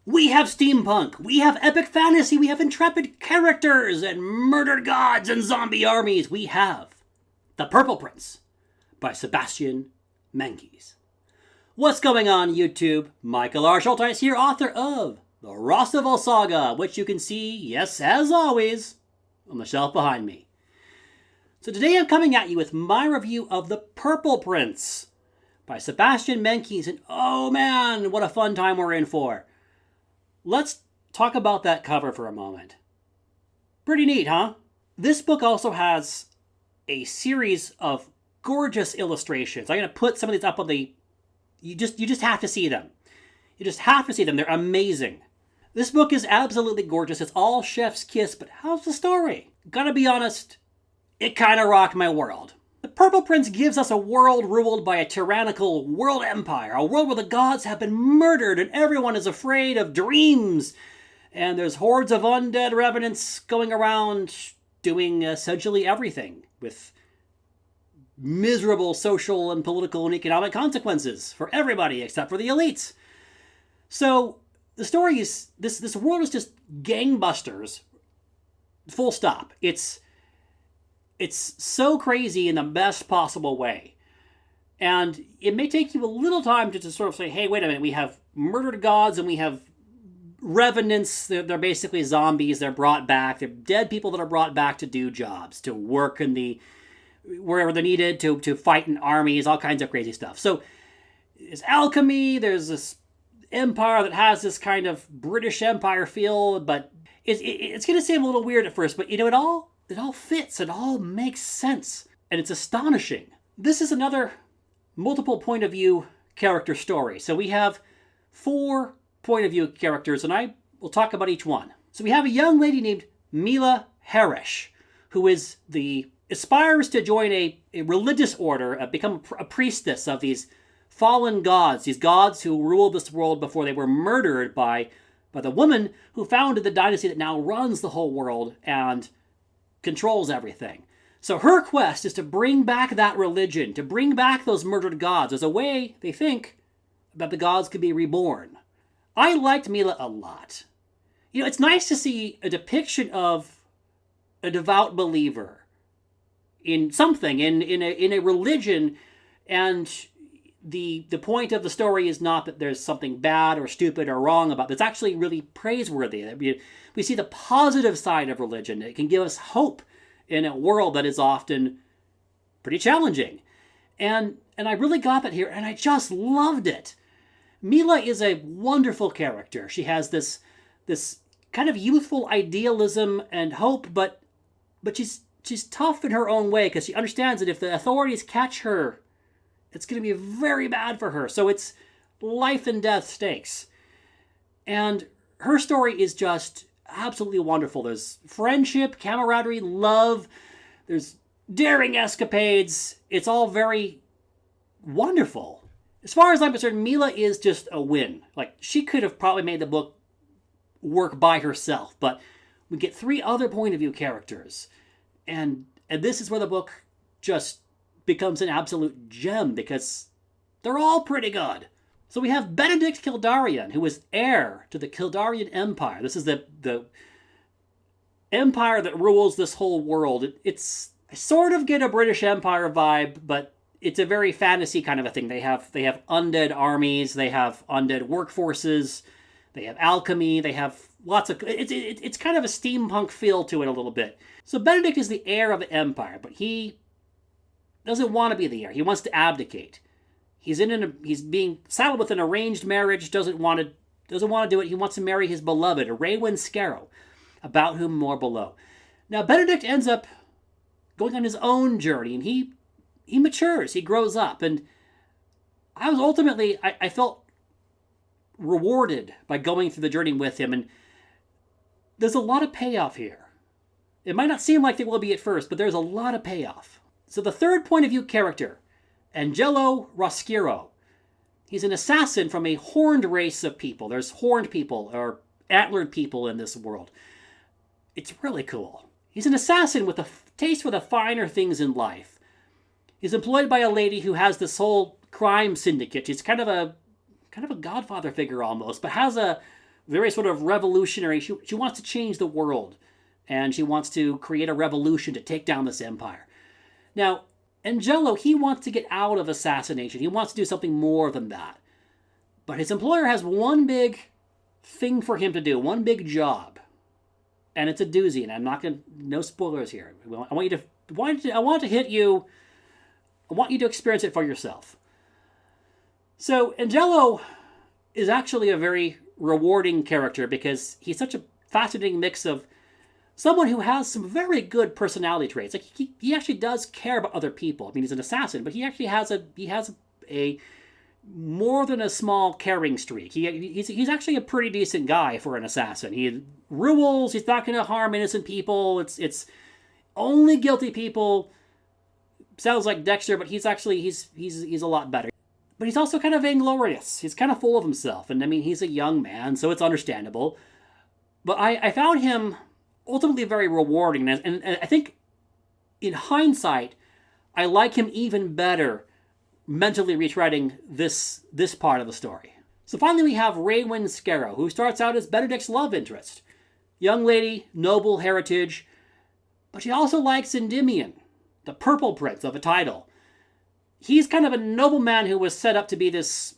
We have steampunk, we have epic fantasy, we have intrepid characters and murdered gods and zombie armies. We have The Purple Prince by Sebastien Menkes. What's going on, YouTube? Michael R. Schulteis here, author of The Rosseville Saga, which you can see, yes, as always, on the shelf behind me. So today I'm coming at you with my review of The Purple Prince by Sebastien Menkes, and oh man, what a fun time we're in for. Let's talk about that cover for a moment. Pretty neat, huh? This book also has a series of gorgeous illustrations. I'm going to put some of these up on the... You just have to see them. You just have to see them. They're amazing. This book is absolutely gorgeous. It's all chef's kiss, but how's the story? Gotta be honest, it kind of rocked my world. The Purple Prince gives us a world ruled by a tyrannical world empire, a world where the gods have been murdered and everyone is afraid of dreams. And there's hordes of undead revenants going around doing essentially everything with miserable social and political and economic consequences for everybody except for the elites. So the story is, this world is just gangbusters, full stop. It's so crazy in the best possible way. And it may take you a little time to sort of say, hey, wait a minute, we have murdered gods and we have revenants. They're basically zombies. They're brought back. They're dead people that are brought back to do jobs, to work in wherever they're needed, to fight in armies, all kinds of crazy stuff. So there's alchemy. There's this empire that has this kind of British Empire feel, but it's going to seem a little weird at first, but you know, it all fits, it all makes sense, and it's astonishing. This is another multiple point of view character story. So we have 4 point of view characters, and I will talk about each one. So we have a young lady named Mila Harish, who aspires to join a religious order, become a priestess of these fallen gods, these gods who ruled this world before they were murdered by the woman who founded the dynasty that now runs the whole world and controls everything. So her quest is to bring back that religion, to bring back those murdered gods as a way, they think, that the gods could be reborn. I liked Mila a lot. You know, it's nice to see a depiction of a devout believer in something, in a religion, and the point of the story is not that there's something bad or stupid or wrong about it. It's actually really praiseworthy. We see the positive side of religion. It can give us hope in a world that is often pretty challenging. And I really got that here, and I just loved it. Mila is a wonderful character. She has this kind of youthful idealism and hope, but she's tough in her own way, because she understands that if the authorities catch her, it's going to be very bad for her. So it's life and death stakes. And her story is just absolutely wonderful. There's friendship, camaraderie, love. There's daring escapades. It's all very wonderful. As far as I'm concerned, Mila is just a win. Like, she could have probably made the book work by herself, but we get 3 other point of view characters. And this is where the book just becomes an absolute gem, because they're all pretty good. So we have Benedict Kildarian, who is heir to the Kildarian Empire. This is the empire that rules this whole world. I sort of get a British Empire vibe, but it's a very fantasy kind of a thing. They have undead armies, they have undead workforces, they have alchemy, they have lots of... It's kind of a steampunk feel to it a little bit. So Benedict is the heir of the empire, but he doesn't want to be the heir. He wants to abdicate. He's being saddled with an arranged marriage, doesn't want to do it. He wants to marry his beloved, Raywin Scarrow, about whom more below. Now, Benedict ends up going on his own journey, and he matures, he grows up, and I felt rewarded by going through the journey with him, and there's a lot of payoff here. It might not seem like there will be at first, but there's a lot of payoff. So the 3rd point of view character, Angelo Rosquiro. He's an assassin from a horned race of people. There's horned people, or antlered people in this world. It's really cool. He's an assassin with a taste for the finer things in life. He's employed by a lady who has this whole crime syndicate. She's kind of a Godfather figure almost, but has a very sort of revolutionary. She wants to change the world, and she wants to create a revolution to take down this empire. Now, Angelo, he wants to get out of assassination. He wants to do something more than that. But his employer has one big thing for him to do, one big job. And it's a doozy, and I'm not going to, no spoilers here. I want to hit you. I want you to experience it for yourself. So, Angelo is actually a very rewarding character because he's such a fascinating mix of someone who has some very good personality traits. Like he actually does care about other people. I mean, he's an assassin, but he actually has a more than a small caring streak. He's actually a pretty decent guy for an assassin. He rules. He's not going to harm innocent people. It's only guilty people. Sounds like Dexter, but he's a lot better. But he's also kind of vainglorious. He's kind of full of himself, and I mean, he's a young man, so it's understandable. But I found him ultimately very rewarding, and I think in hindsight, I like him even better mentally retreading this part of the story. So finally we have Raywin Scarrow, who starts out as Benedict's love interest. Young lady, noble heritage, but she also likes Endymion, the Purple Prince of a title. He's kind of a nobleman who was set up to be this,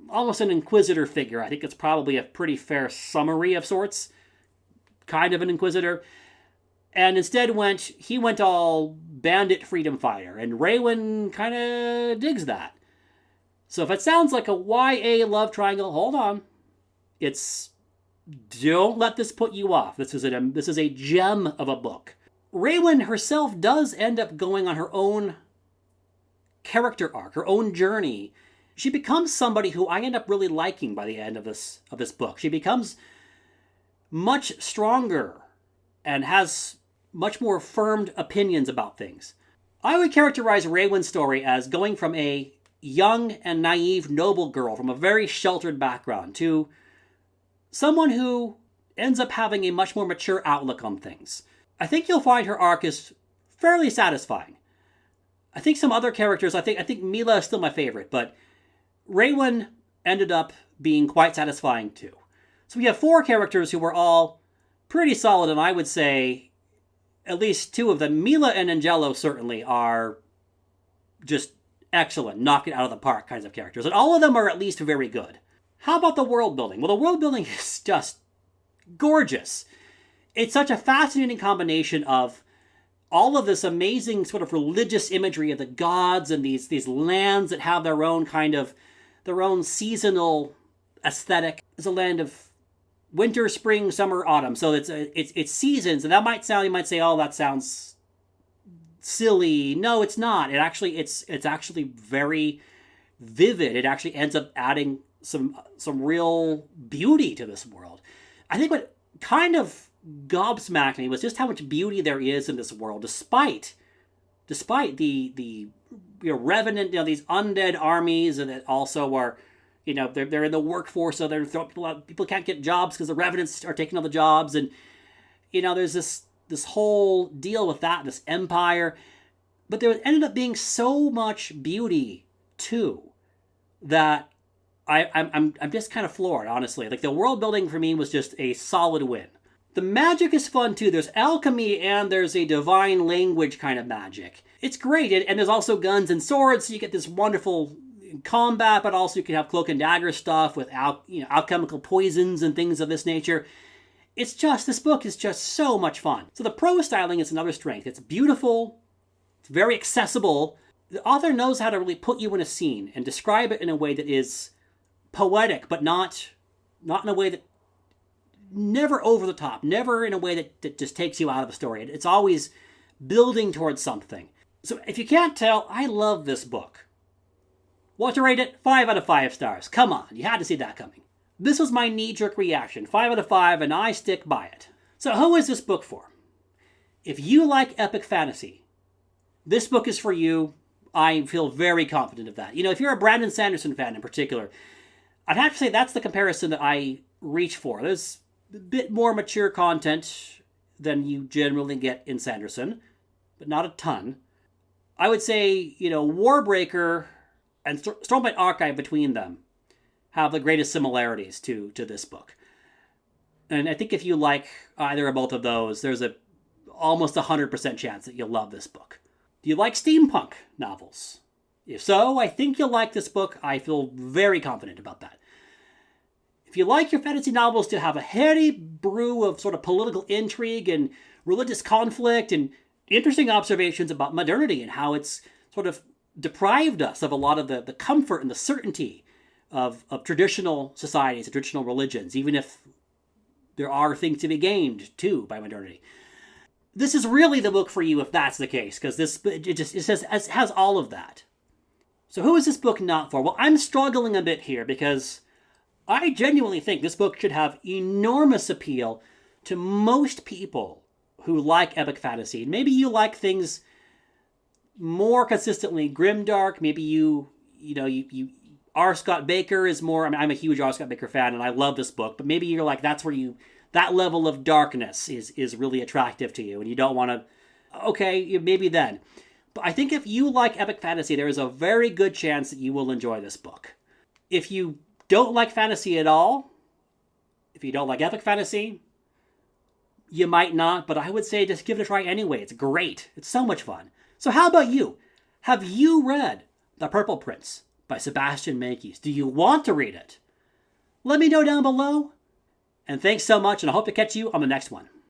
almost an inquisitor figure. I think it's probably a pretty fair summary of sorts. Kind of an inquisitor. And instead he went all bandit freedom fighter. And Raywin kind of digs that. So if it sounds like a YA love triangle, hold on. Don't let this put you off. This is a gem of a book. Raywin herself does end up going on her own character arc, her own journey. She becomes somebody who I end up really liking by the end of this book. She becomes much stronger and has much more firmed opinions about things. I would characterize Raywin's story as going from a young and naive noble girl from a very sheltered background to someone who ends up having a much more mature outlook on things. I think you'll find her arc is fairly satisfying. I think some other characters, I think Mila is still my favorite, but Raywin ended up being quite satisfying too. So we have 4 characters who were all pretty solid, and I would say at least 2 of them, Mila and Angelo certainly, are just excellent, knock it out of the park kinds of characters. And all of them are at least very good. How about the world building? Well, the world building is just gorgeous. It's such a fascinating combination of all of this amazing sort of religious imagery of the gods and these lands that have their own seasonal aesthetic. It's a land of winter, spring, summer, autumn. So it's seasons, and that might sound, you might say, oh, that sounds silly. No, it's not. It's actually very vivid. It actually ends up adding some real beauty to this world. I think what kind of gobsmacked me was just how much beauty there is in this world, despite the revenant, these undead armies, and that also are, they're in the workforce, so they're throwing people out. People can't get jobs because the revenants are taking all the jobs, and there's this whole deal with that, this empire. But there ended up being so much beauty too that I'm just kind of floored, honestly. Like, the world building for me was just a solid win. The magic is fun too. There's alchemy and there's a divine language kind of magic. It's great, and there's also guns and swords, so you get this wonderful combat, but also you can have cloak and dagger stuff with alchemical poisons and things of this nature. This book is just so much fun. So the prose styling is another strength. It's beautiful, it's very accessible. The author knows how to really put you in a scene and describe it in a way that is poetic, but not in a way that, never over the top, never in a way that just takes you out of the story. It's always building towards something. So if you can't tell, I love this book. What to rate it? 5 out of 5 stars. Come on, you had to see that coming. This was my knee-jerk reaction. 5 out of 5, and I stick by it. So who is this book for? If you like epic fantasy, this book is for you. I feel very confident of that. If you're a Brandon Sanderson fan in particular, I'd have to say that's the comparison that I reach for. There's a bit more mature content than you generally get in Sanderson, but not a ton. I would say, Warbreaker and Stormlight Archive between them have the greatest similarities to this book. And I think if you like either or both of those, there's a almost 100% chance that you'll love this book. Do you like steampunk novels? If so, I think you'll like this book. I feel very confident about that. If you like your fantasy novels to have a heady brew of sort of political intrigue and religious conflict and interesting observations about modernity and how it's sort of deprived us of a lot of the comfort and the certainty of traditional societies and traditional religions, even if there are things to be gained, too, by modernity. This is really the book for you if that's the case, because it has all of that. So who is this book not for? Well, I'm struggling a bit here because I genuinely think this book should have enormous appeal to most people who like epic fantasy. Maybe you like things more consistently grimdark. Maybe you R. Scott Baker is more. I mean, I'm a huge R. Scott Baker fan, and I love this book. But maybe you're like, that's where that level of darkness is really attractive to you, and you don't want to. Okay, maybe then. But I think if you like epic fantasy, there is a very good chance that you will enjoy this book. If you don't like fantasy at all, if you don't like epic fantasy, you might not, but I would say just give it a try anyway. It's great. It's so much fun. So how about you? Have you read The Purple Prince by Sebastien Menkes? Do you want to read it? Let me know down below. And thanks so much, and I hope to catch you on the next one.